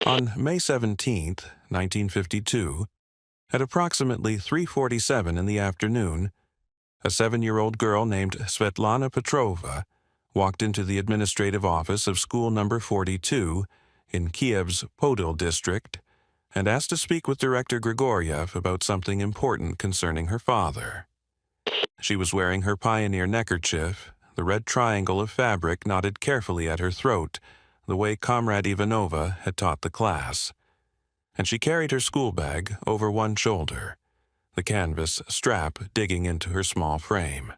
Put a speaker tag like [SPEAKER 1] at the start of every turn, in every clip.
[SPEAKER 1] On May 17, 1952, at approximately 3:47 in the afternoon, a 7-year-old girl named Svetlana Petrova walked into the administrative office of school number 42 in Kiev's Podil district and asked to speak with Director Grigoryev about something important concerning her father. She was wearing her pioneer neckerchief, the red triangle of fabric knotted carefully at her throat, the way Comrade Ivanova had taught the class. And she carried her schoolbag over one shoulder, the canvas strap digging into her small frame.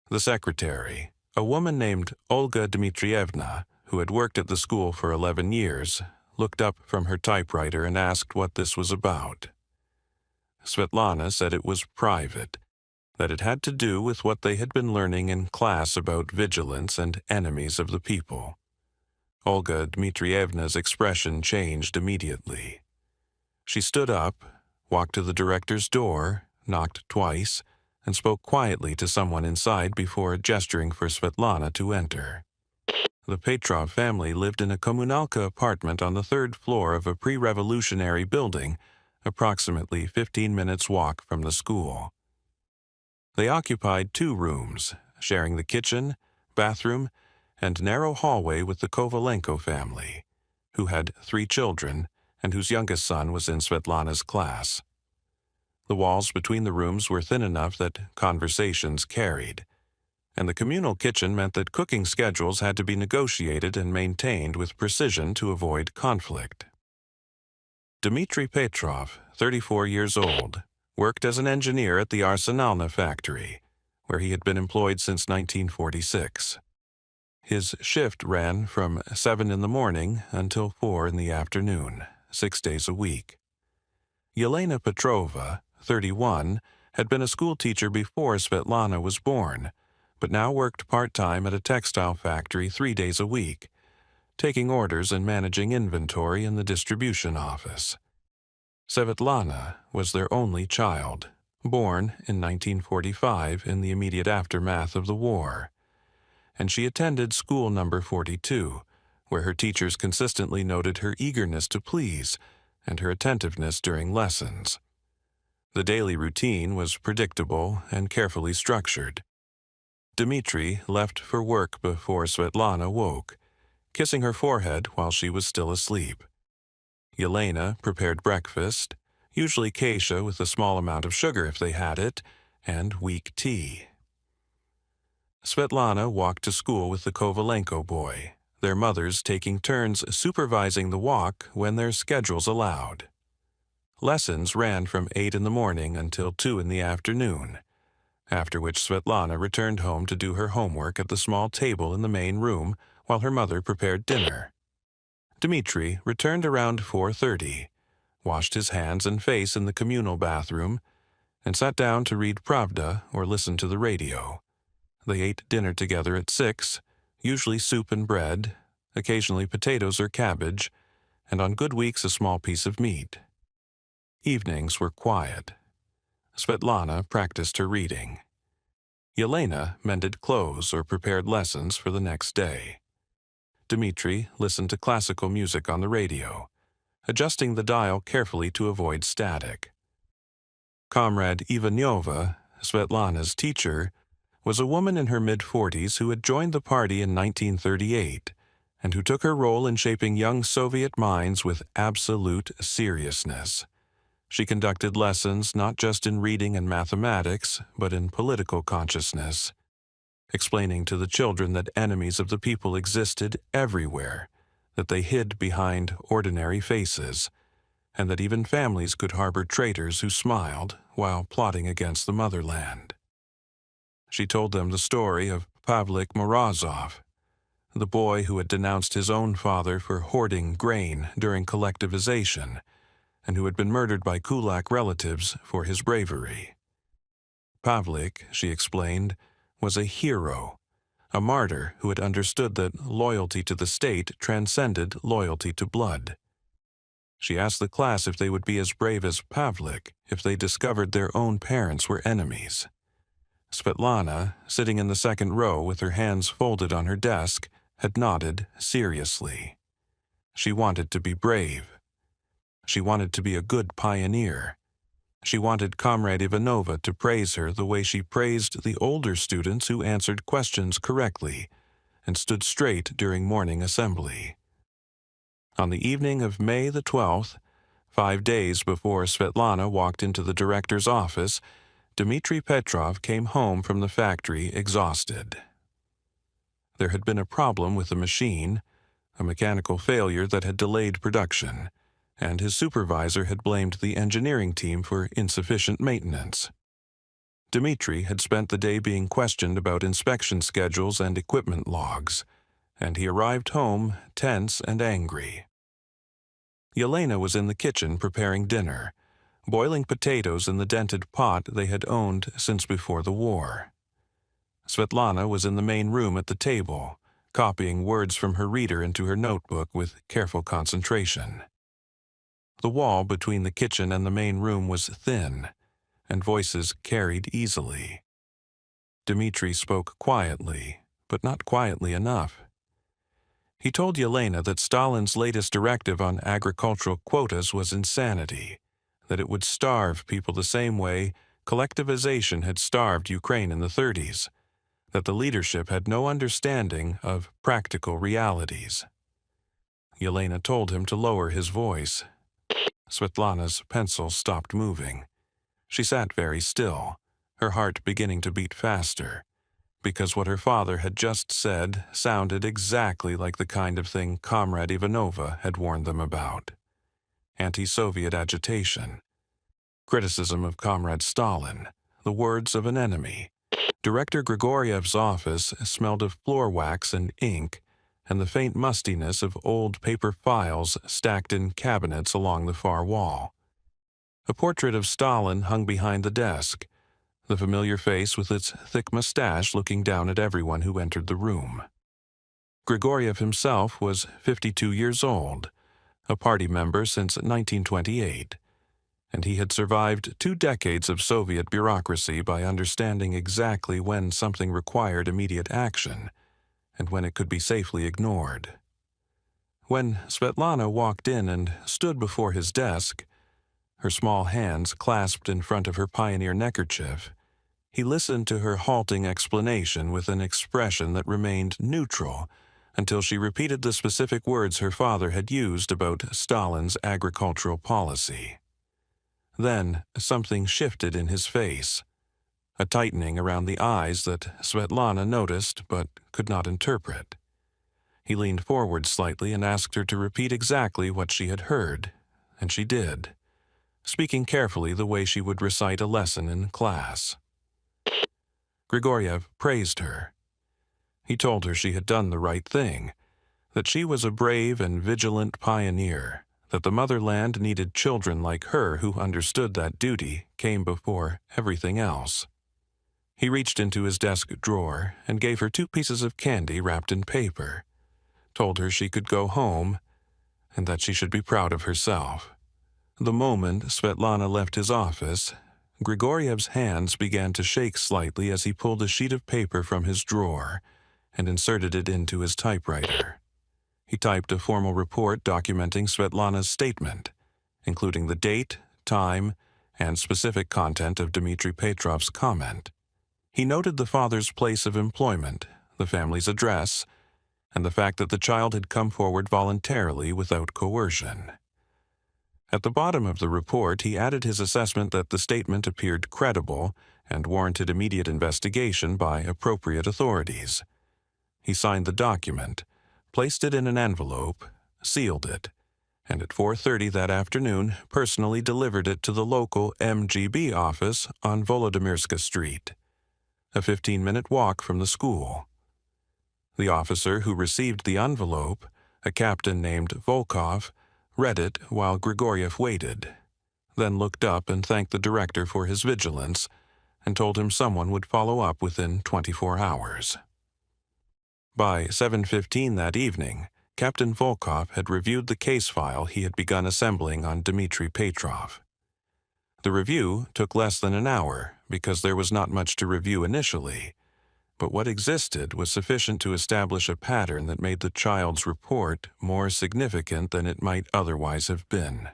[SPEAKER 1] The secretary, a woman named Olga Dmitrievna, who had worked at the school for 11 years, looked up from her typewriter and asked what this was about. Svetlana said it was private, that it had to do with what they had been learning in class about vigilance and enemies of the people. Olga Dmitrievna's expression changed immediately. She stood up, walked to the director's door, knocked twice, and spoke quietly to someone inside before gesturing for Svetlana to enter. The Petrov family lived in a kommunalka apartment on the 3rd floor of a pre-revolutionary building, approximately 15 minutes' walk from the school. They occupied 2 rooms, sharing the kitchen, bathroom, and narrow hallway with the Kovalenko family, who had 3 children and whose youngest son was in Svetlana's class. The walls between the rooms were thin enough that conversations carried, and the communal kitchen meant that cooking schedules had to be negotiated and maintained with precision to avoid conflict. Dmitry Petrov, 34 years old, worked as an engineer at the Arsenalna factory, where he had been employed since 1946. His shift ran from 7 in the morning until 4 in the afternoon, 6 days a week. Yelena Petrova, 31, had been a schoolteacher before Svetlana was born, but now worked part-time at a textile factory 3 days a week, taking orders and managing inventory in the distribution office. Svetlana was their only child, born in 1945 in the immediate aftermath of the war, and she attended school number 42, where her teachers consistently noted her eagerness to please and her attentiveness during lessons. The daily routine was predictable and carefully structured. Dmitry left for work before Svetlana woke, kissing her forehead while she was still asleep. Yelena prepared breakfast, usually geisha with a small amount of sugar if they had it, and weak tea. Svetlana walked to school with the Kovalenko boy, their mothers taking turns supervising the walk when their schedules allowed. Lessons ran from 8 in the morning until 2 in the afternoon, after which Svetlana returned home to do her homework at the small table in the main room while her mother prepared dinner. Dmitry returned around 4:30, washed his hands and face in the communal bathroom, and sat down to read Pravda or listen to the radio. They ate dinner together at 6, usually soup and bread, occasionally potatoes or cabbage, and on good weeks a small piece of meat. Evenings were quiet. Svetlana practiced her reading. Yelena mended clothes or prepared lessons for the next day. Dmitry listened to classical music on the radio, adjusting the dial carefully to avoid static. Comrade Ivanova, Svetlana's teacher, was a woman in her mid-40s who had joined the party in 1938 and who took her role in shaping young Soviet minds with absolute seriousness. She conducted lessons not just in reading and mathematics, but in political consciousness, explaining to the children that enemies of the people existed everywhere, that they hid behind ordinary faces, and that even families could harbor traitors who smiled while plotting against the motherland. She told them the story of Pavlik Morozov, the boy who had denounced his own father for hoarding grain during collectivization, and who had been murdered by Kulak relatives for his bravery. Pavlik, she explained, was a hero, a martyr who had understood that loyalty to the state transcended loyalty to blood. She asked the class if they would be as brave as Pavlik if they discovered their own parents were enemies. Svetlana, sitting in the second row with her hands folded on her desk, had nodded seriously. She wanted to be brave. She wanted to be a good pioneer. She wanted Comrade Ivanova to praise her the way she praised the older students who answered questions correctly and stood straight during morning assembly. On the evening of May the 12th, 5 days before Svetlana walked into the director's office, Dmitri Petrov came home from the factory exhausted. There had been a problem with the machine, a mechanical failure that had delayed production, and his supervisor had blamed the engineering team for insufficient maintenance. Dmitri had spent the day being questioned about inspection schedules and equipment logs, and he arrived home tense and angry. Yelena was in the kitchen preparing dinner, boiling potatoes in the dented pot they had owned since before the war. Svetlana was in the main room at the table, copying words from her reader into her notebook with careful concentration. The wall between the kitchen and the main room was thin, and voices carried easily. Dmitri spoke quietly, but not quietly enough. He told Yelena that Stalin's latest directive on agricultural quotas was insanity, that it would starve people the same way collectivization had starved Ukraine in the 30s, that the leadership had no understanding of practical realities. Yelena told him to lower his voice. Svetlana's pencil stopped moving. She sat very still, her heart beginning to beat faster, because what her father had just said sounded exactly like the kind of thing Comrade Ivanova had warned them about. Anti-Soviet agitation, criticism of Comrade Stalin, the words of an enemy. Director Grigoriev's office smelled of floor wax and ink, and the faint mustiness of old paper files stacked in cabinets along the far wall. A portrait of Stalin hung behind the desk, the familiar face with its thick mustache looking down at everyone who entered the room. Grigoryev himself was 52 years old, a party member since 1928, and he had survived 2 decades of Soviet bureaucracy by understanding exactly when something required immediate action and when it could be safely ignored. When Svetlana walked in and stood before his desk, her small hands clasped in front of her pioneer neckerchief, he listened to her halting explanation with an expression that remained neutral until she repeated the specific words her father had used about Stalin's agricultural policy. Then something shifted in his face, a tightening around the eyes that Svetlana noticed but could not interpret. He leaned forward slightly and asked her to repeat exactly what she had heard, and she did, speaking carefully the way she would recite a lesson in class. Grigoryev praised her. He told her she had done the right thing, that she was a brave and vigilant pioneer, that the motherland needed children like her who understood that duty came before everything else. He reached into his desk drawer and gave her 2 pieces of candy wrapped in paper, told her she could go home, and that she should be proud of herself. The moment Svetlana left his office, Grigoryev's hands began to shake slightly as he pulled a sheet of paper from his drawer and inserted it into his typewriter. He typed a formal report documenting Svetlana's statement, including the date, time, and specific content of Dmitri Petrov's comment. He noted the father's place of employment, the family's address, and the fact that the child had come forward voluntarily without coercion. At the bottom of the report, he added his assessment that the statement appeared credible and warranted immediate investigation by appropriate authorities. He signed the document, placed it in an envelope, sealed it, and at 4:30 that afternoon personally delivered it to the local MGB office on Volodymyrska Street, a 15-minute walk from the school. The officer who received the envelope, a captain named Volkov, read it while Grigoryev waited, then looked up and thanked the director for his vigilance and told him someone would follow up within 24 hours. By 7:15 that evening, Captain Volkov had reviewed the case file he had begun assembling on Dmitri Petrov. The review took less than an hour because there was not much to review initially, But what existed was sufficient to establish a pattern that made the child's report more significant than it might otherwise have been.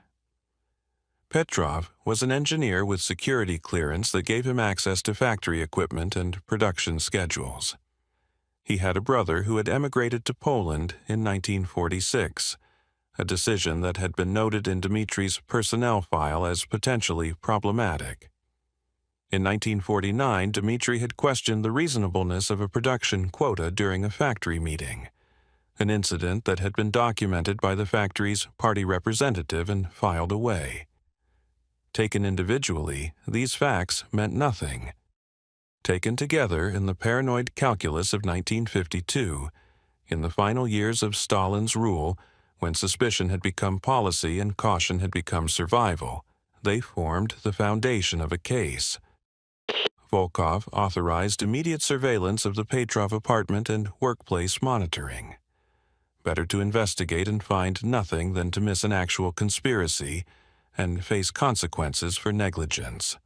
[SPEAKER 1] Petrov was an engineer with security clearance that gave him access to factory equipment and production schedules. He had a brother who had emigrated to Poland in 1946, a decision that had been noted in Dmitri's personnel file as potentially problematic. In 1949, Dmitri had questioned the reasonableness of a production quota during a factory meeting, an incident that had been documented by the factory's party representative and filed away. Taken individually, these facts meant nothing. Taken together in the paranoid calculus of 1952, in the final years of Stalin's rule, when suspicion had become policy and caution had become survival, they formed the foundation of a case. Volkov authorized immediate surveillance of the Petrov apartment and workplace monitoring. Better to investigate and find nothing than to miss an actual conspiracy and face consequences for negligence.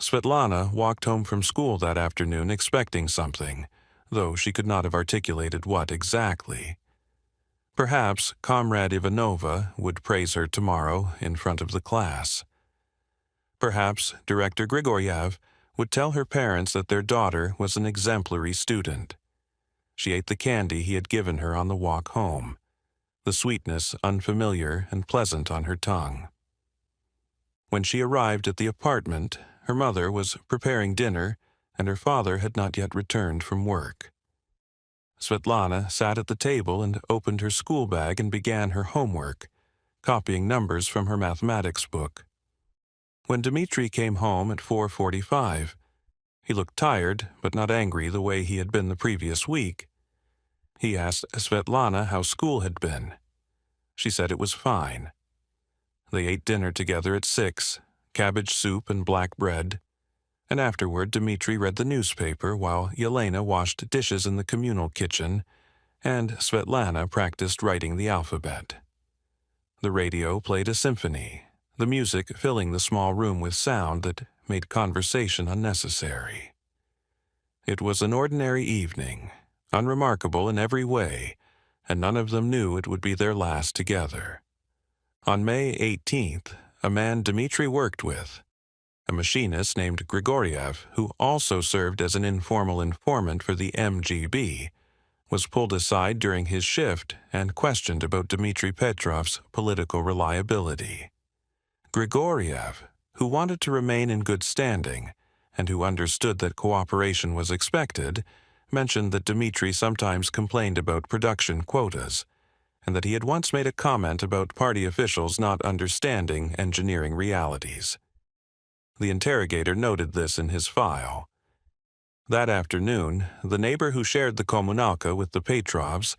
[SPEAKER 1] Svetlana walked home from school that afternoon expecting something, though she could not have articulated what exactly. Perhaps Comrade Ivanova would praise her tomorrow in front of the class. Perhaps Director Grigoryev would tell her parents that their daughter was an exemplary student. She ate the candy he had given her on the walk home, the sweetness unfamiliar and pleasant on her tongue. When she arrived at the apartment, her mother was preparing dinner, and her father had not yet returned from work. Svetlana sat at the table and opened her schoolbag and began her homework, copying numbers from her mathematics book. When Dmitri came home at 4:45, he looked tired but not angry the way he had been the previous week. He asked Svetlana how school had been. She said it was fine. They ate dinner together at 6, cabbage soup and black bread, and afterward Dmitri read the newspaper while Yelena washed dishes in the communal kitchen and Svetlana practiced writing the alphabet. The radio played a symphony, the music filling the small room with sound that made conversation unnecessary. It was an ordinary evening, unremarkable in every way, and none of them knew it would be their last together. On May 18th, a man Dmitri worked with, a machinist named Grigoryev, who also served as an informal informant for the MGB, was pulled aside during his shift and questioned about Dmitri Petrov's political reliability. Grigoryev, who wanted to remain in good standing and who understood that cooperation was expected, mentioned that Dmitri sometimes complained about production quotas and that he had once made a comment about party officials not understanding engineering realities. The interrogator noted this in his file. That afternoon, the neighbor who shared the kommunalka with the Petrovs,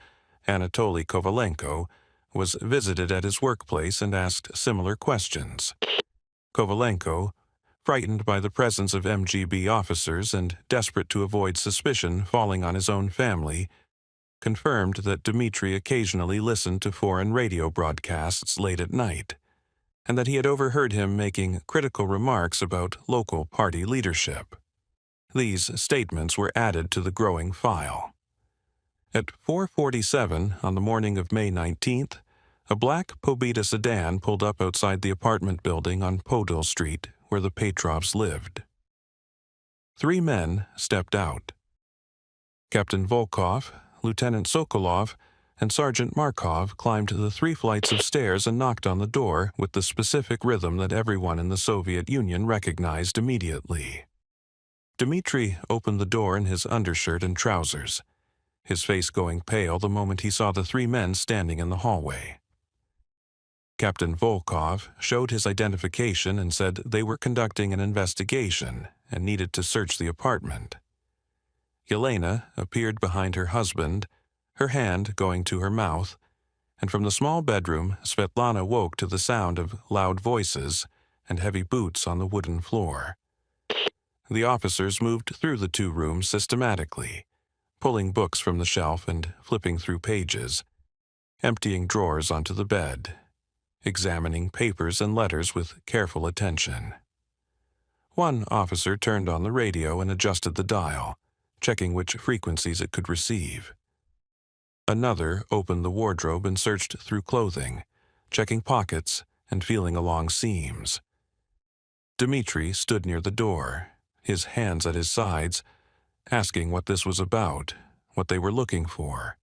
[SPEAKER 1] Anatoly Kovalenko, was visited at his workplace and asked similar questions. Kovalenko, frightened by the presence of MGB officers and desperate to avoid suspicion falling on his own family, confirmed that Dmitri occasionally listened to foreign radio broadcasts late at night, and that he had overheard him making critical remarks about local party leadership. These statements were added to the growing file. At 4:47 on the morning of May 19th, a black Pobeda sedan pulled up outside the apartment building on Podil Street where the Petrovs lived. 3 men stepped out. Captain Volkov, Lieutenant Sokolov, and Sergeant Markov climbed the 3 flights of stairs and knocked on the door with the specific rhythm that everyone in the Soviet Union recognized immediately. Dmitri opened the door in his undershirt and trousers, his face going pale the moment he saw the 3 men standing in the hallway. Captain Volkov showed his identification and said they were conducting an investigation and needed to search the apartment. Yelena appeared behind her husband, her hand going to her mouth, and from the small bedroom Svetlana woke to the sound of loud voices and heavy boots on the wooden floor. The officers moved through the 2 rooms systematically, pulling books from the shelf and flipping through pages, emptying drawers onto the bed, examining papers and letters with careful attention. One officer turned on the radio and adjusted the dial, checking which frequencies it could receive. Another opened the wardrobe and searched through clothing, checking pockets and feeling along seams. Dmitri stood near the door, his hands at his sides, asking what this was about, what they were looking for.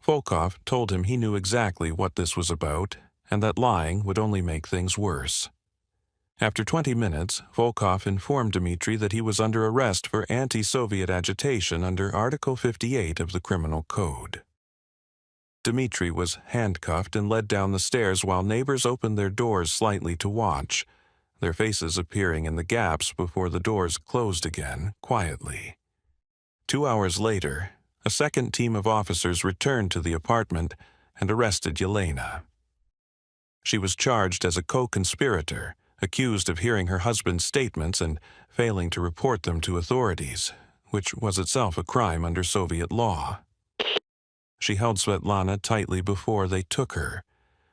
[SPEAKER 1] Volkov told him he knew exactly what this was about and that lying would only make things worse. After 20 minutes, Volkov informed Dmitri that he was under arrest for anti-Soviet agitation under Article 58 of the Criminal Code. Dmitri was handcuffed and led down the stairs while neighbors opened their doors slightly to watch, their faces appearing in the gaps before the doors closed again, quietly. 2 hours later, a second team of officers returned to the apartment and arrested Yelena. She was charged as a co-conspirator, accused of hearing her husband's statements and failing to report them to authorities, which was itself a crime under Soviet law. She held Svetlana tightly before they took her,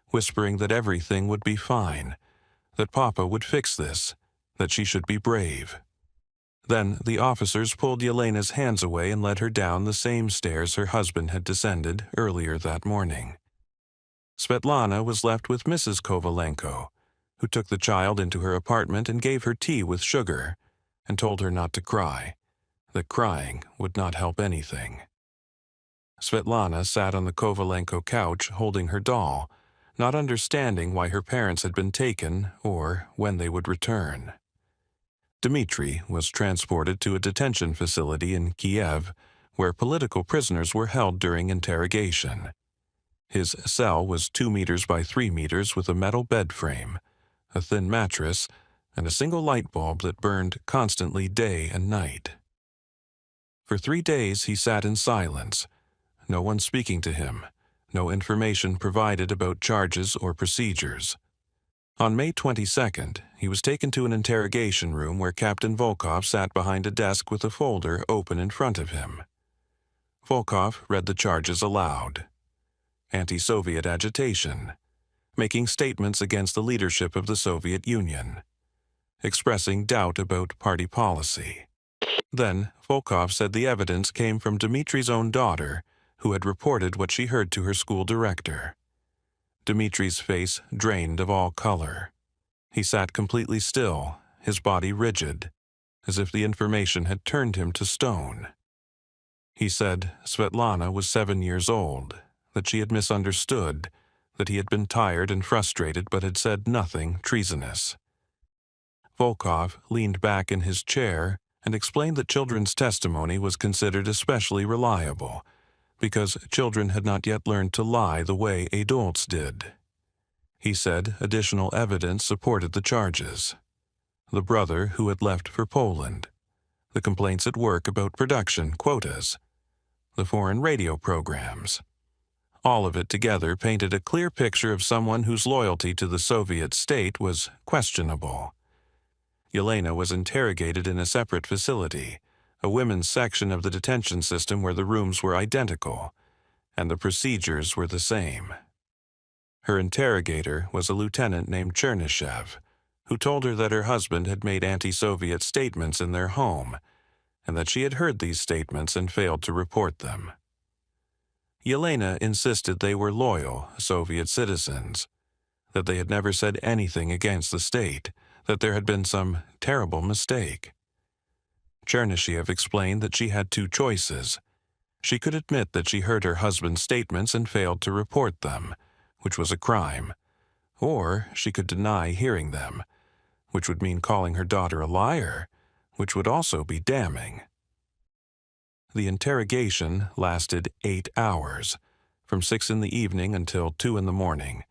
[SPEAKER 1] whispering that everything would be fine, that Papa would fix this, that she should be brave. Then the officers pulled Yelena's hands away and led her down the same stairs her husband had descended earlier that morning. Svetlana was left with Mrs. Kovalenko, who took the child into her apartment and gave her tea with sugar, and told her not to cry, that crying would not help anything. Svetlana sat on the Kovalenko couch holding her doll, not understanding why her parents had been taken or when they would return. Dmitri was transported to a detention facility in Kiev, where political prisoners were held during interrogation. His cell was 2 meters by 3 meters with a metal bed frame, a thin mattress, and a single light bulb that burned constantly day and night. For 3 days he sat in silence, no one speaking to him, no information provided about charges or procedures. On May 22nd, he was taken to an interrogation room where Captain Volkov sat behind a desk with a folder open in front of him. Volkov read the charges aloud. Anti-Soviet agitation, making statements against the leadership of the Soviet Union, expressing doubt about party policy. Then Volkov said the evidence came from Dmitri's own daughter, who had reported what she heard to her school director. Dmitri's face drained of all color. He sat completely still, his body rigid, as if the information had turned him to stone. He said Svetlana was 7 years old, that she had misunderstood, that he had been tired and frustrated but had said nothing treasonous. Volkov leaned back in his chair and explained that children's testimony was considered especially reliable, because children had not yet learned to lie the way adults did. He said additional evidence supported the charges. The brother who had left for Poland, the complaints at work about production quotas, the foreign radio programs. All of it together painted a clear picture of someone whose loyalty to the Soviet state was questionable. Yelena was interrogated in a separate facility, a women's section of the detention system where the rooms were identical, and the procedures were the same. Her interrogator was a lieutenant named Chernishev, who told her that her husband had made anti-Soviet statements in their home, and that she had heard these statements and failed to report them. Yelena insisted they were loyal Soviet citizens, that they had never said anything against the state, that there had been some terrible mistake. Chernishev explained that she had 2 choices. She could admit that she heard her husband's statements and failed to report them, which was a crime, or she could deny hearing them, which would mean calling her daughter a liar, which would also be damning. The interrogation lasted 8 hours, from 6 in the evening until 2 in the morning,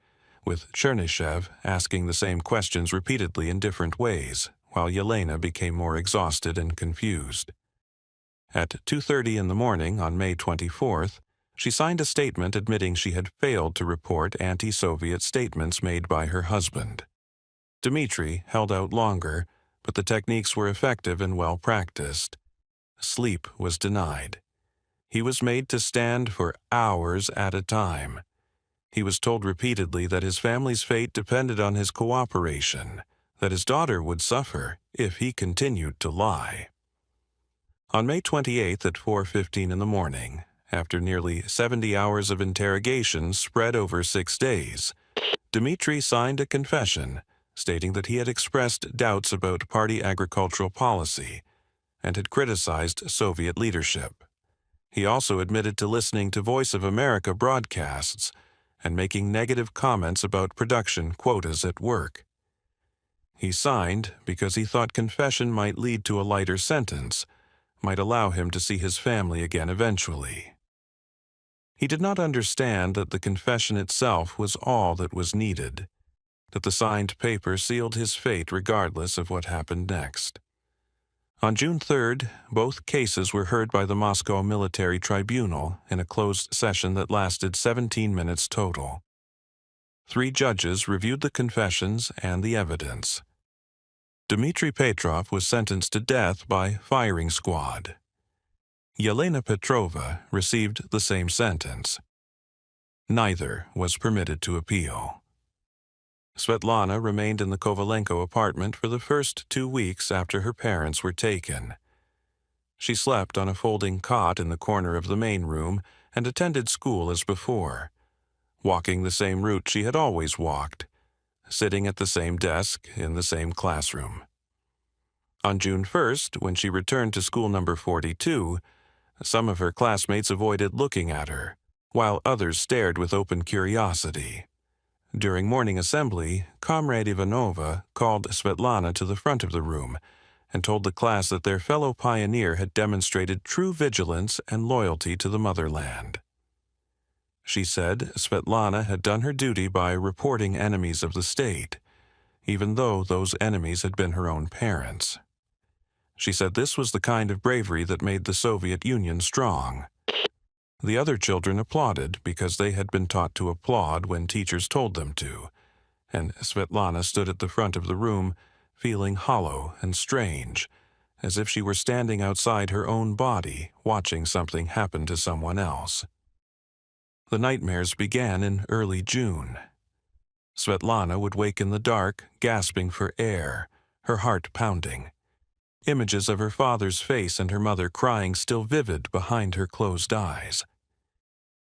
[SPEAKER 1] with Chernishev asking the same questions repeatedly in different ways, while Yelena became more exhausted and confused. At 2:30 in the morning on May 24th, she signed a statement admitting she had failed to report anti-Soviet statements made by her husband. Dmitri held out longer, but the techniques were effective and well practiced. Sleep was denied. He was made to stand for hours at a time. He was told repeatedly that his family's fate depended on his cooperation, that his daughter would suffer if he continued to lie. On May 28th at 4:15 in the morning, after nearly 70 hours of interrogation spread over 6 days, Dmitri signed a confession stating that he had expressed doubts about party agricultural policy and had criticized Soviet leadership. He also admitted to listening to Voice of America broadcasts and making negative comments about production quotas at work. He signed because he thought confession might lead to a lighter sentence, might allow him to see his family again eventually. He did not understand that the confession itself was all that was needed, that the signed paper sealed his fate regardless of what happened next. On June 3rd, both cases were heard by the Moscow Military Tribunal in a closed session that lasted 17 minutes total. 3 judges reviewed the confessions and the evidence. Dmitri Petrov was sentenced to death by firing squad. Yelena Petrova received the same sentence. Neither was permitted to appeal. Svetlana remained in the Kovalenko apartment for the first 2 weeks after her parents were taken. She slept on a folding cot in the corner of the main room and attended school as before, walking the same route she had always walked, sitting at the same desk in the same classroom. On June 1st, when she returned to school number 42, some of her classmates avoided looking at her, while others stared with open curiosity. During morning assembly, Comrade Ivanova called Svetlana to the front of the room and told the class that their fellow pioneer had demonstrated true vigilance and loyalty to the motherland. She said Svetlana had done her duty by reporting enemies of the state, even though those enemies had been her own parents. She said this was the kind of bravery that made the Soviet Union strong. The other children applauded because they had been taught to applaud when teachers told them to, and Svetlana stood at the front of the room feeling hollow and strange, as if she were standing outside her own body watching something happen to someone else. The nightmares began in early June. Svetlana would wake in the dark, gasping for air, her heart pounding. Images of her father's face and her mother crying still vivid behind her closed eyes.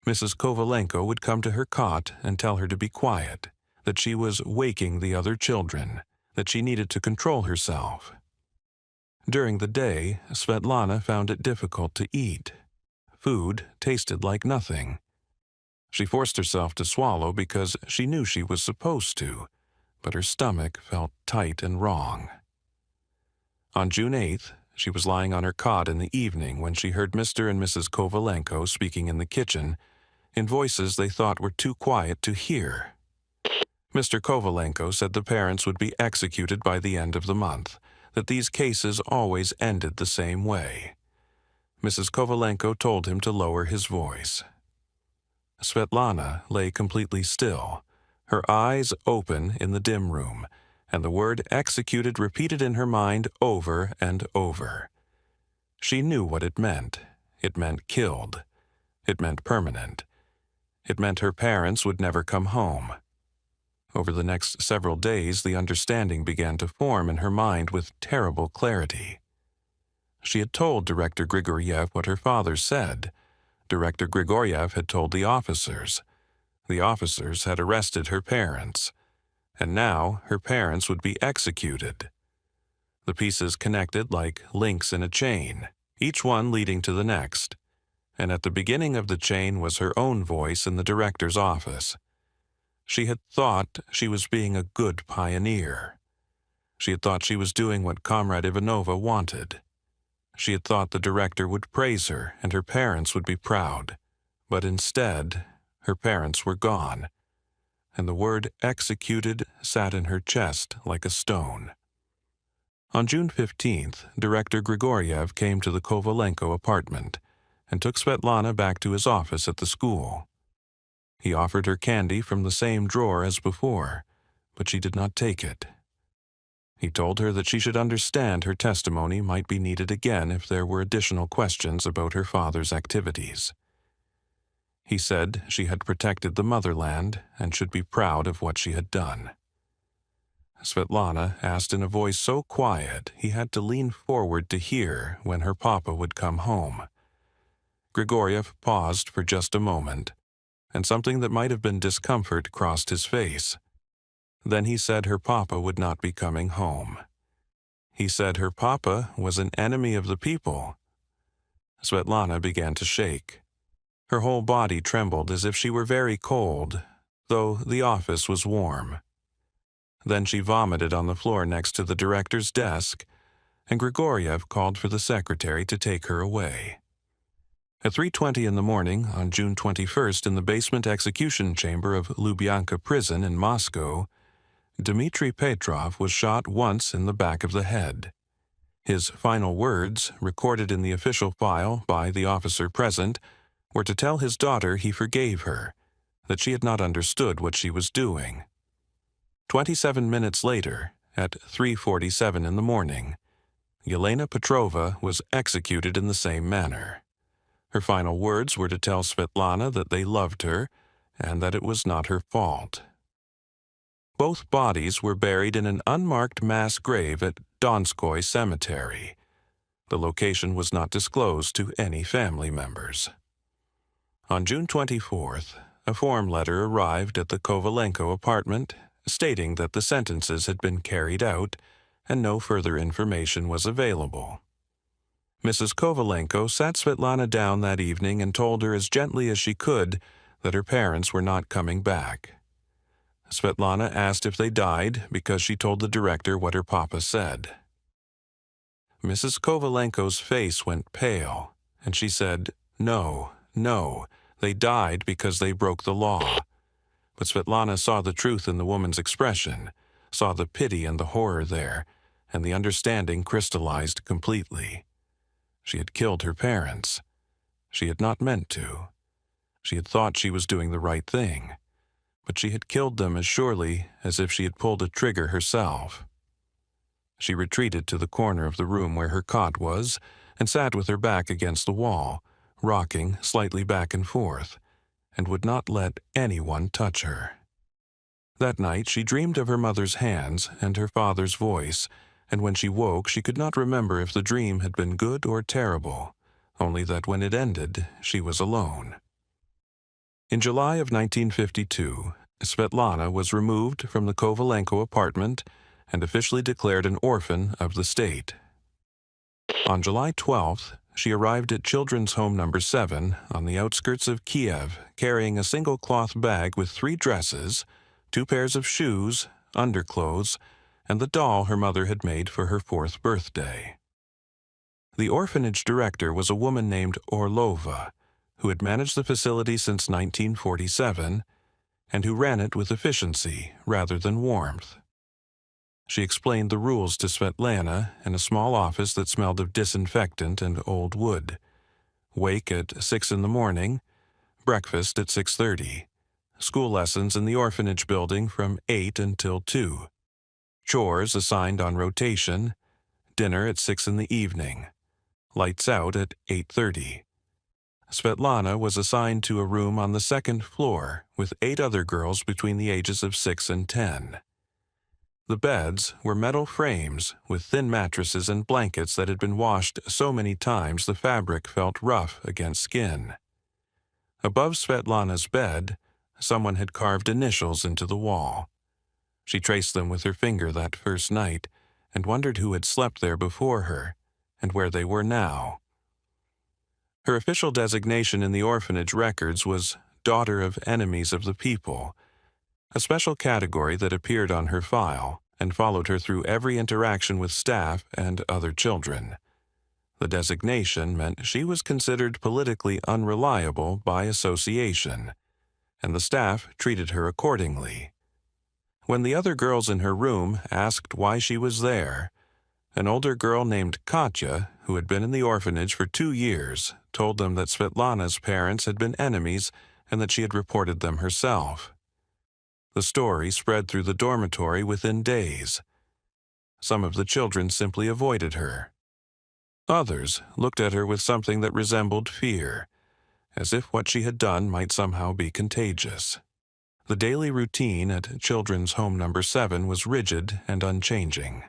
[SPEAKER 1] Mrs. Kovalenko would come to her cot and tell her to be quiet, that she was waking the other children, that she needed to control herself. During the day, Svetlana found it difficult to eat. Food tasted like nothing. She forced herself to swallow because she knew she was supposed to, but her stomach felt tight and wrong. On June 8th, she was lying on her cot in the evening when she heard Mr. and Mrs. Kovalenko speaking in the kitchen in voices they thought were too quiet to hear. Mr. Kovalenko said the parents would be executed by the end of the month, that these cases always ended the same way. Mrs. Kovalenko told him to lower his voice. Svetlana lay completely still, her eyes open in the dim room, and the word executed repeated in her mind over and over. She knew what it meant. It meant killed. It meant permanent. It meant her parents would never come home. Over the next several days, the understanding began to form in her mind with terrible clarity. She had told Director Grigoryev what her father said. Director Grigoryev had told the officers. The officers had arrested her parents. And now her parents would be executed. The pieces connected like links in a chain, each one leading to the next. And at the beginning of the chain was her own voice in the director's office. She had thought she was being a good pioneer. She had thought she was doing what Comrade Ivanova wanted. She had thought the director would praise her and her parents would be proud. But instead, her parents were gone, and the word executed sat in her chest like a stone. On June 15th, Director Grigoryev came to the Kovalenko apartment and took Svetlana back to his office at the school. He offered her candy from the same drawer as before, but she did not take it. He told her that she should understand her testimony might be needed again if there were additional questions about her father's activities. He said she had protected the motherland and should be proud of what she had done. Svetlana asked in a voice so quiet he had to lean forward to hear when her papa would come home. Grigoryev paused for just a moment, and something that might have been discomfort crossed his face. Then he said her papa would not be coming home. He said her papa was an enemy of the people. Svetlana began to shake. Her whole body trembled as if she were very cold, though the office was warm. Then she vomited on the floor next to the director's desk, and Grigoryev called for the secretary to take her away. At 3:20 in the morning on June 21st in the basement execution chamber of Lubyanka prison in Moscow, Dmitry Petrov was shot once in the back of the head. His final words, recorded in the official file by the officer present, were to tell his daughter he forgave her, that she had not understood what she was doing. 27 minutes later, at 3:47 in the morning, Yelena Petrova was executed in the same manner. Her final words were to tell Svetlana that they loved her and that it was not her fault. Both bodies were buried in an unmarked mass grave at Donskoy Cemetery. The location was not disclosed to any family members. On June 24th, a form letter arrived at the Kovalenko apartment stating that the sentences had been carried out and no further information was available. Mrs. Kovalenko sat Svetlana down that evening and told her as gently as she could that her parents were not coming back. Svetlana asked if they died because she told the director what her papa said. Mrs. Kovalenko's face went pale, and she said, "No, they died because they broke the law." But Svetlana saw the truth in the woman's expression, saw the pity and the horror there, and the understanding crystallized completely. She had killed her parents. She had not meant to. She had thought she was doing the right thing, but she had killed them as surely as if she had pulled a trigger herself. She retreated to the corner of the room where her cot was and sat with her back against the wall, rocking slightly back and forth, and would not let anyone touch her. That night she dreamed of her mother's hands and her father's voice, and when she woke she could not remember if the dream had been good or terrible, only that when it ended she was alone. In July of 1952, Svetlana was removed from the Kovalenko apartment and officially declared an orphan of the state. On July 12th, she arrived at Children's Home No. 7 on the outskirts of Kiev, carrying a single cloth bag with 3 dresses, 2 pairs of shoes, underclothes, and the doll her mother had made for her 4th birthday. The orphanage director was a woman named Orlova, who had managed the facility since 1947 and who ran it with efficiency rather than warmth. She explained the rules to Svetlana in a small office that smelled of disinfectant and old wood. Wake at 6 in the morning, breakfast at 6:30, school lessons in the orphanage building from 8 until 2, chores assigned on rotation, dinner at 6 in the evening, lights out at 8:30. Svetlana was assigned to a room on the 2nd floor with 8 other girls between the ages of 6 and 10. The beds were metal frames with thin mattresses and blankets that had been washed so many times the fabric felt rough against skin. Above Svetlana's bed, someone had carved initials into the wall. She traced them with her finger that first night and wondered who had slept there before her and where they were now. Her official designation in the orphanage records was Daughter of Enemies of the People, a special category that appeared on her file and followed her through every interaction with staff and other children. The designation meant she was considered politically unreliable by association, and the staff treated her accordingly. When the other girls in her room asked why she was there, an older girl named Katya, who had been in the orphanage for 2 years, told them that Svetlana's parents had been enemies and that she had reported them herself. The story spread through the dormitory within days. Some of the children simply avoided her. Others looked at her with something that resembled fear, as if what she had done might somehow be contagious. The daily routine at Children's Home Number 7 was rigid and unchanging.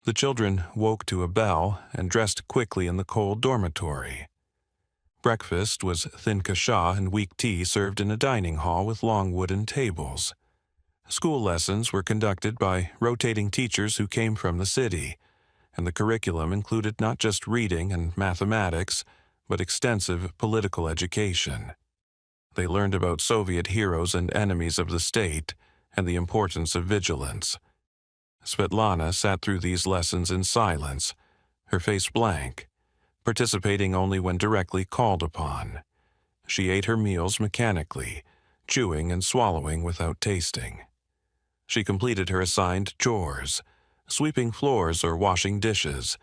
[SPEAKER 1] The children woke to a bell and dressed quickly in the cold dormitory. Breakfast was thin kasha and weak tea served in a dining hall with long wooden tables. School lessons were conducted by rotating teachers who came from the city, and the curriculum included not just reading and mathematics, but extensive political education. They learned about Soviet heroes and enemies of the state and the importance of vigilance. Svetlana sat through these lessons in silence, her face blank, participating only when directly called upon. She ate her meals mechanically, chewing and swallowing without tasting. She completed her assigned chores, sweeping floors or washing dishes,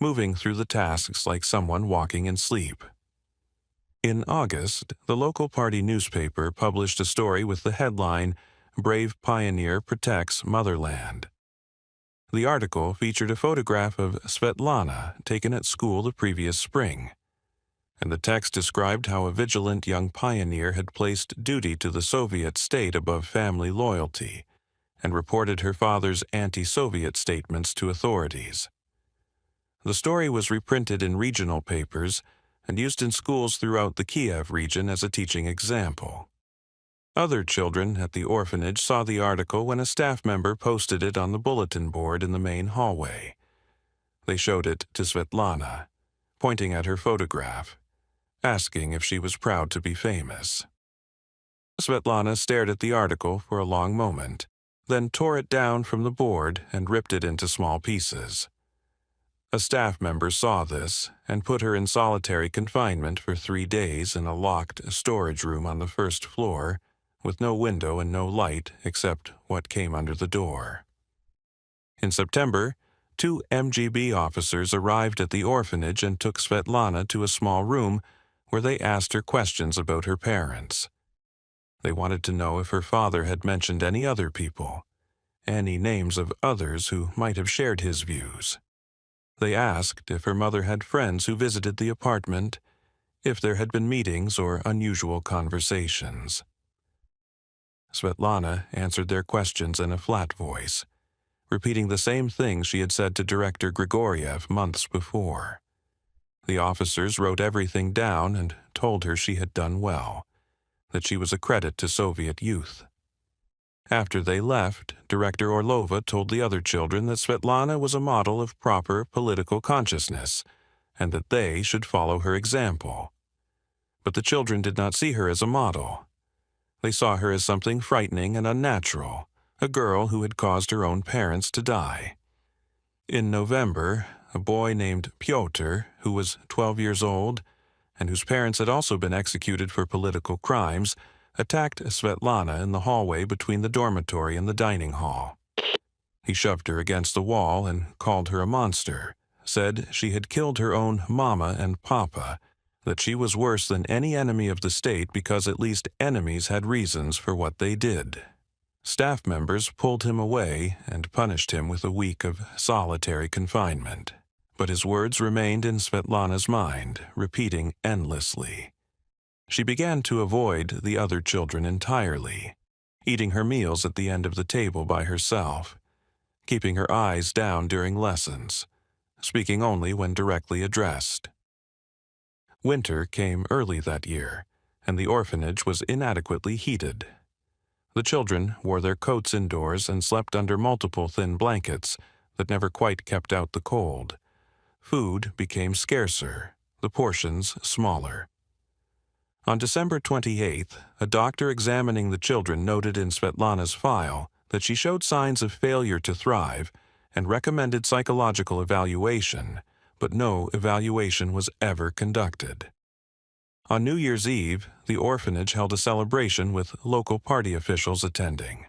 [SPEAKER 1] moving through the tasks like someone walking in sleep. In August, the local party newspaper published a story with the headline, "Brave Pioneer Protects Motherland." The article featured a photograph of Svetlana taken at school the previous spring, and the text described how a vigilant young pioneer had placed duty to the Soviet state above family loyalty, and reported her father's anti-Soviet statements to authorities. The story was reprinted in regional papers and used in schools throughout the Kiev region as a teaching example. Other children at the orphanage saw the article when a staff member posted it on the bulletin board in the main hallway. They showed it to Svetlana, pointing at her photograph, asking if she was proud to be famous. Svetlana stared at the article for a long moment, then tore it down from the board and ripped it into small pieces. A staff member saw this and put her in solitary confinement for 3 days in a locked storage room on the first floor, with no window and no light except what came under the door. In September, 2 MGB officers arrived at the orphanage and took Svetlana to a small room where they asked her questions about her parents. They wanted to know if her father had mentioned any other people, any names of others who might have shared his views. They asked if her mother had friends who visited the apartment, if there had been meetings or unusual conversations. Svetlana answered their questions in a flat voice, repeating the same thing she had said to Director Grigoryev months before. The officers wrote everything down and told her she had done well, that she was a credit to Soviet youth. After they left, Director Orlova told the other children that Svetlana was a model of proper political consciousness, and that they should follow her example. But the children did not see her as a model. They saw her as something frightening and unnatural, a girl who had caused her own parents to die. In November, a boy named Pyotr, who was 12 years old, and whose parents had also been executed for political crimes, attacked Svetlana in the hallway between the dormitory and the dining hall. He shoved her against the wall and called her a monster, said she had killed her own mama and papa, that she was worse than any enemy of the state because at least enemies had reasons for what they did. Staff members pulled him away and punished him with a week of solitary confinement. But his words remained in Svetlana's mind, repeating endlessly. She began to avoid the other children entirely, eating her meals at the end of the table by herself, keeping her eyes down during lessons, speaking only when directly addressed. Winter came early that year, and the orphanage was inadequately heated. The children wore their coats indoors and slept under multiple thin blankets that never quite kept out the cold. Food became scarcer, the portions smaller. On December 28th, a doctor examining the children noted in Svetlana's file that she showed signs of failure to thrive and recommended psychological evaluation, but no evaluation was ever conducted. On New Year's Eve, the orphanage held a celebration with local party officials attending.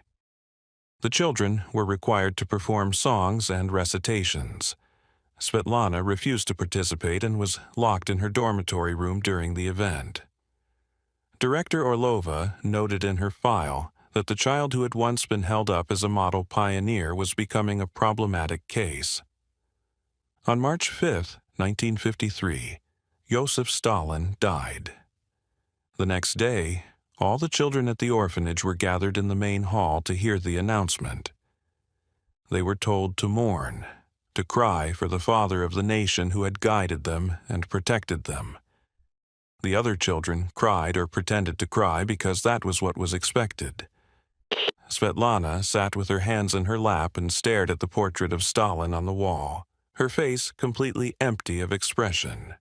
[SPEAKER 1] The children were required to perform songs and recitations. Svetlana refused to participate and was locked in her dormitory room during the event. Director Orlova noted in her file that the child who had once been held up as a model pioneer was becoming a problematic case. On March 5, 1953, Joseph Stalin died. The next day, all the children at the orphanage were gathered in the main hall to hear the announcement. They were told to mourn, to cry for the father of the nation who had guided them and protected them. The other children cried or pretended to cry because that was what was expected. Svetlana sat with her hands in her lap and stared at the portrait of Stalin on the wall, her face completely empty of expression.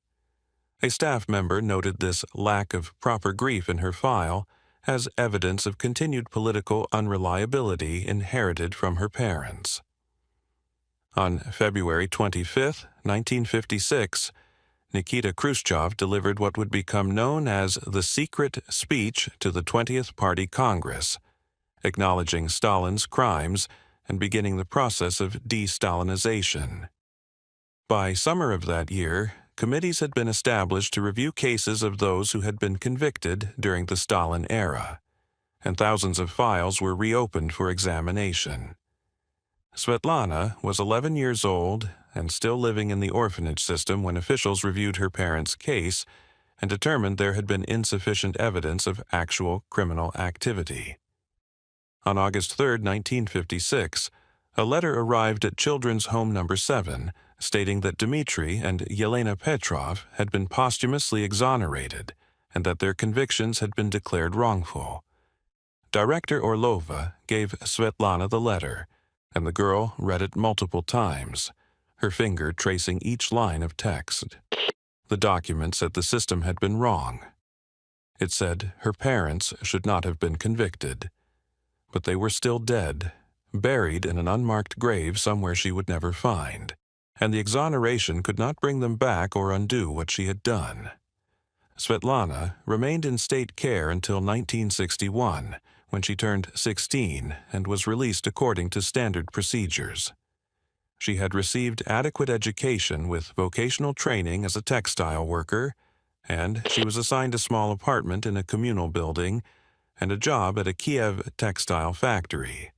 [SPEAKER 1] A staff member noted this lack of proper grief in her file as evidence of continued political unreliability inherited from her parents. On February 25, 1956, Nikita Khrushchev delivered what would become known as the secret speech to the 20th Party Congress, acknowledging Stalin's crimes and beginning the process of de-Stalinization. By summer of that year, committees had been established to review cases of those who had been convicted during the Stalin era, and thousands of files were reopened for examination. Svetlana was 11 years old and still living in the orphanage system when officials reviewed her parents' case and determined there had been insufficient evidence of actual criminal activity. On August 3, 1956, a letter arrived at Children's Home No. 7 stating that Dmitri and Yelena Petrov had been posthumously exonerated and that their convictions had been declared wrongful. Director Orlova gave Svetlana the letter, and the girl read it multiple times, her finger tracing each line of text. The document said the system had been wrong. It said her parents should not have been convicted, but they were still dead, buried in an unmarked grave somewhere she would never find, and the exoneration could not bring them back or undo what she had done. Svetlana remained in state care until 1961, when she turned 16 and was released according to standard procedures. She had received adequate education with vocational training as a textile worker, and she was assigned a small apartment in a communal building and a job at a Kiev textile factory,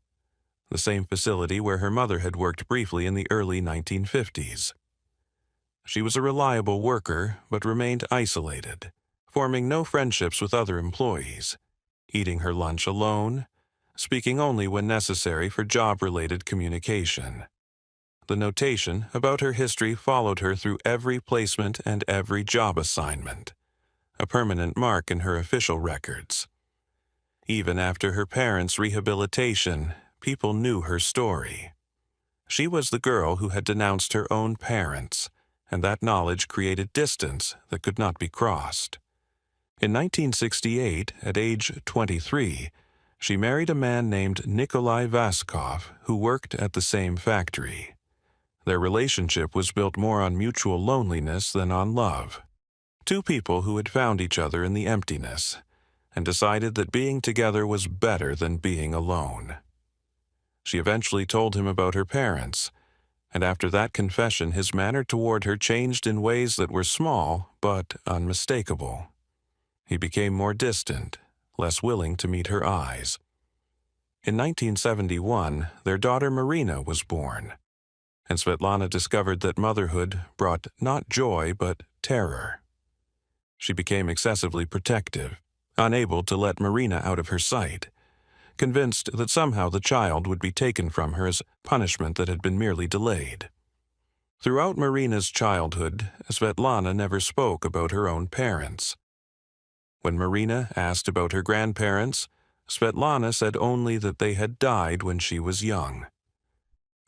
[SPEAKER 1] the same facility where her mother had worked briefly in the early 1950s. She was a reliable worker but remained isolated, forming no friendships with other employees, eating her lunch alone, speaking only when necessary for job-related communication. The notation about her history followed her through every placement and every job assignment, a permanent mark in her official records. Even after her parents' rehabilitation, people knew her story. She was the girl who had denounced her own parents, and that knowledge created distance that could not be crossed. In 1968, at age 23, she married a man named Nikolai Vaskov, who worked at the same factory. Their relationship was built more on mutual loneliness than on love. Two people who had found each other in the emptiness and decided that being together was better than being alone. She eventually told him about her parents, and after that confession his manner toward her changed in ways that were small but unmistakable. He became more distant, less willing to meet her eyes. In 1971, their daughter Marina was born, and Svetlana discovered that motherhood brought not joy but terror. She became excessively protective, unable to let Marina out of her sight, convinced that somehow the child would be taken from her as punishment that had been merely delayed. Throughout Marina's childhood, Svetlana never spoke about her own parents. When Marina asked about her grandparents, Svetlana said only that they had died when she was young.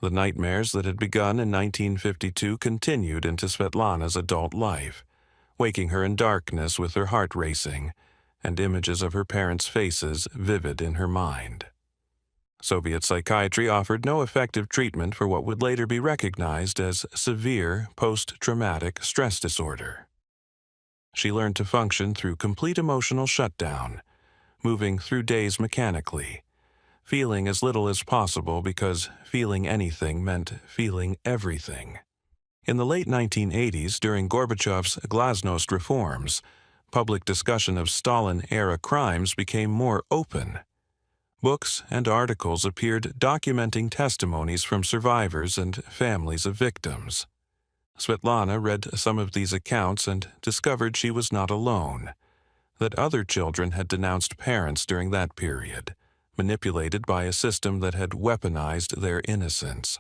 [SPEAKER 1] The nightmares that had begun in 1952 continued into Svetlana's adult life, waking her in darkness with her heart racing and images of her parents' faces vivid in her mind. Soviet psychiatry offered no effective treatment for what would later be recognized as severe post-traumatic stress disorder. She learned to function through complete emotional shutdown, moving through days mechanically, feeling as little as possible because feeling anything meant feeling everything. In the late 1980s, during Gorbachev's glasnost reforms, public discussion of Stalin-era crimes became more open. Books and articles appeared documenting testimonies from survivors and families of victims. Svetlana read some of these accounts and discovered she was not alone, that other children had denounced parents during that period, manipulated by a system that had weaponized their innocence.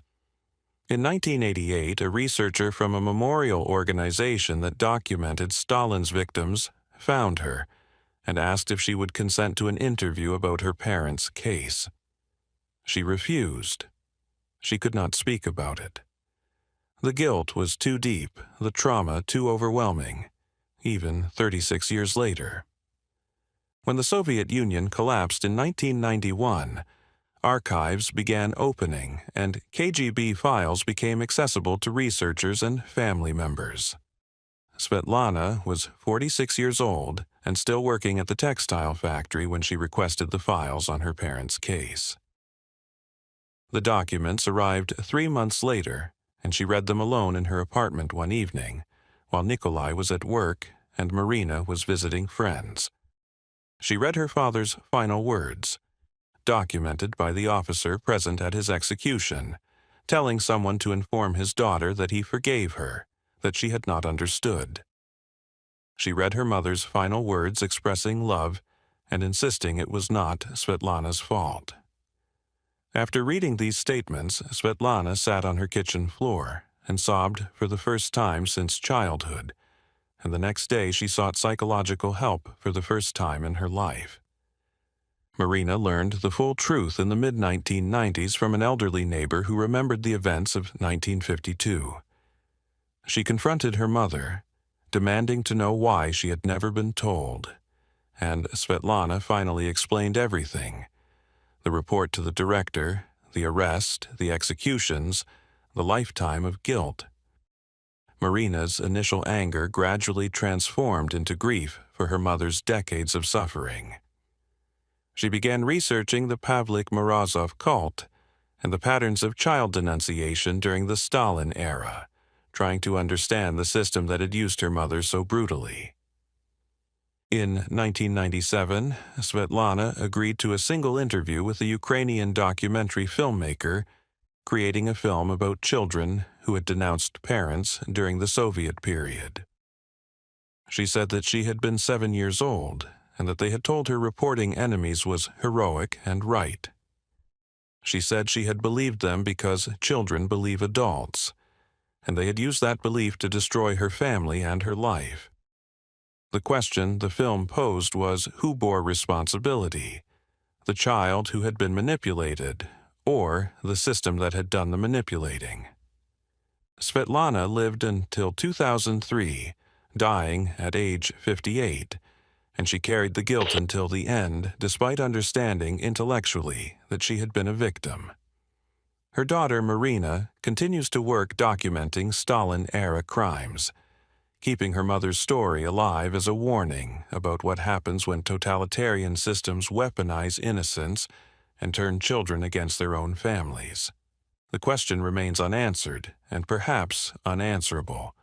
[SPEAKER 1] In 1988, a researcher from a memorial organization that documented Stalin's victims found her and asked if she would consent to an interview about her parents' case. She refused. She could not speak about it. The guilt was too deep, the trauma too overwhelming, even 36 years later. When the Soviet Union collapsed in 1991, archives began opening and KGB files became accessible to researchers and family members. Svetlana was 46 years old and still working at the textile factory when she requested the files on her parents' case. The documents arrived 3 months later, and she read them alone in her apartment one evening, while Nikolai was at work and Marina was visiting friends. She read her father's final words, documented by the officer present at his execution, telling someone to inform his daughter that he forgave her, that she had not understood. She read her mother's final words expressing love and insisting it was not Svetlana's fault. After reading these statements, Svetlana sat on her kitchen floor and sobbed for the first time since childhood, and the next day she sought psychological help for the first time in her life. Marina learned the full truth in the mid-1990s from an elderly neighbor who remembered the events of 1952. She confronted her mother, demanding to know why she had never been told, and Svetlana finally explained everything: the report to the director, the arrest, the executions, the lifetime of guilt. Marina's initial anger gradually transformed into grief for her mother's decades of suffering. She began researching the Pavlik Morozov cult and the patterns of child denunciation during the Stalin era, trying to understand the system that had used her mother so brutally. In 1997, Svetlana agreed to a single interview with a Ukrainian documentary filmmaker, creating a film about children who had denounced parents during the Soviet period. She said that she had been 7 years old and that they had told her reporting enemies was heroic and right. She said she had believed them because children believe adults, and they had used that belief to destroy her family and her life. The question the film posed was who bore responsibility: the child who had been manipulated, or the system that had done the manipulating. Svetlana lived until 2003, dying at age 58, and she carried the guilt until the end, despite understanding intellectually that she had been a victim. Her daughter Marina continues to work documenting Stalin-era crimes, keeping her mother's story alive as a warning about what happens when totalitarian systems weaponize innocence and turn children against their own families. The question remains unanswered and perhaps unanswerable.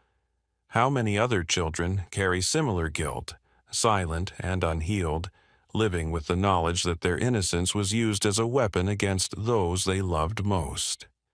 [SPEAKER 1] How many other children carry similar guilt, silent and unhealed, living with the knowledge that their innocence was used as a weapon against those they loved most?